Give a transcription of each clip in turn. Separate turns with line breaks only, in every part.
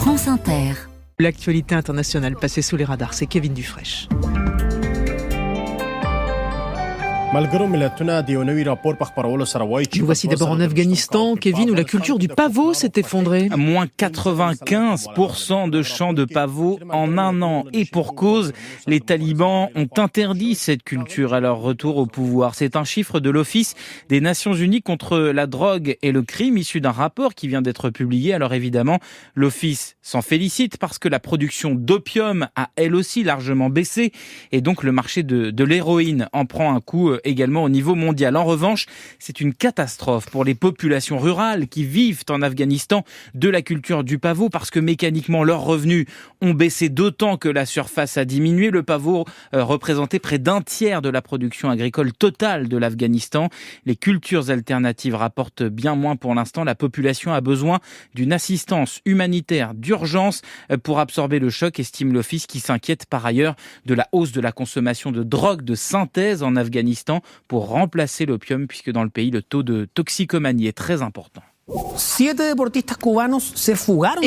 France Inter.
L'actualité internationale passée sous les radars, c'est Kevin Dufraîche. Nous voici d'abord en Afghanistan, Kevin, où la culture du pavot s'est effondrée.
Moins 95% de champs de pavots en un an. Et pour cause, les talibans ont interdit cette culture à leur retour au pouvoir. C'est un chiffre de l'Office des Nations Unies contre la drogue et le crime, issu d'un rapport qui vient d'être publié. Alors évidemment, l'Office s'en félicite parce que la production d'opium a elle aussi largement baissé. Et donc le marché de l'héroïne en prend un coup également au niveau mondial. En revanche, c'est une catastrophe pour les populations rurales qui vivent en Afghanistan de la culture du pavot parce que mécaniquement leurs revenus ont baissé d'autant que la surface a diminué. Le pavot représentait près d'un tiers de la production agricole totale de l'Afghanistan. Les cultures alternatives rapportent bien moins pour l'instant. La population a besoin d'une assistance humanitaire d'urgence pour absorber le choc, estime l'Office, qui s'inquiète par ailleurs de la hausse de la consommation de drogue de synthèse en Afghanistan pour remplacer l'opium, puisque dans le pays, le taux de toxicomanie est très important.
Et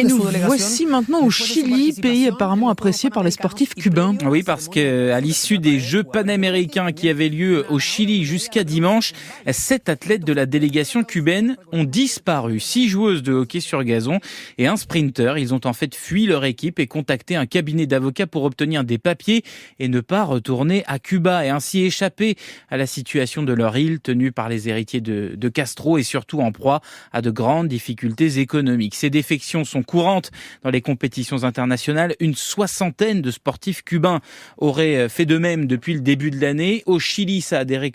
nous voici maintenant au Chili, pays apparemment apprécié par les sportifs cubains.
Oui, parce qu'à l'issue des Jeux panaméricains qui avaient lieu au Chili jusqu'à dimanche, 7 athlètes de la délégation cubaine ont disparu. 6 joueuses de hockey sur gazon et un sprinter. Ils ont en fait fui leur équipe et contacté un cabinet d'avocats pour obtenir des papiers et ne pas retourner à Cuba et ainsi échapper à la situation de leur île tenue par les héritiers de Castro et surtout en proie à de grandes difficultés économiques. Ces défections sont courantes dans les compétitions internationales. Une soixantaine de sportifs cubains auraient fait de même depuis le début de l'année. Au Chili, ça a des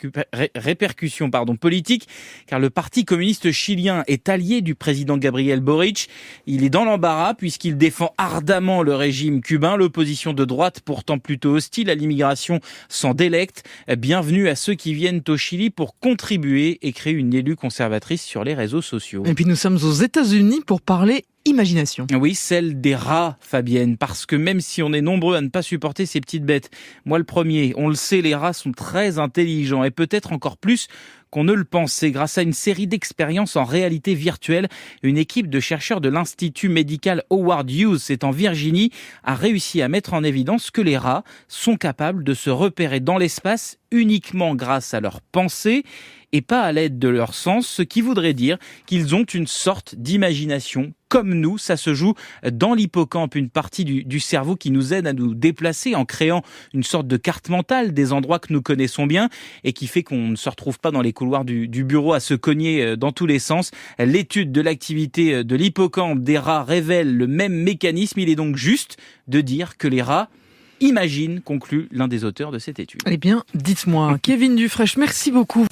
répercussions politiques, car le Parti communiste chilien est allié du président Gabriel Boric. Il est dans l'embarras puisqu'il défend ardemment le régime cubain. L'opposition de droite, pourtant plutôt hostile à l'immigration, s'en délecte. Bienvenue à ceux qui viennent au Chili pour contribuer et créer une élue conservatrice sur les réseaux sociaux.
Et puis nous sommes aux États-Unis pour parler imagination.
Oui, celle des rats, Fabienne, parce que même si on est nombreux à ne pas supporter ces petites bêtes, moi le premier, on le sait, les rats sont très intelligents et peut-être encore plus qu'on ne le pensait. Grâce à une série d'expériences en réalité virtuelle, une équipe de chercheurs de l'Institut médical Howard Hughes, c'est en Virginie, a réussi à mettre en évidence que les rats sont capables de se repérer dans l'espace uniquement grâce à leur pensée et pas à l'aide de leur sens, ce qui voudrait dire qu'ils ont une sorte d'imagination. Comme nous, ça se joue dans l'hippocampe, une partie du cerveau qui nous aide à nous déplacer en créant une sorte de carte mentale des endroits que nous connaissons bien et qui fait qu'on ne se retrouve pas dans les couloirs du bureau à se cogner dans tous les sens. L'étude de l'activité de l'hippocampe des rats révèle le même mécanisme. Il est donc juste de dire que les rats imaginent, conclut l'un des auteurs de cette étude.
Eh bien, dites-moi, Kevin Dufraîche, merci beaucoup.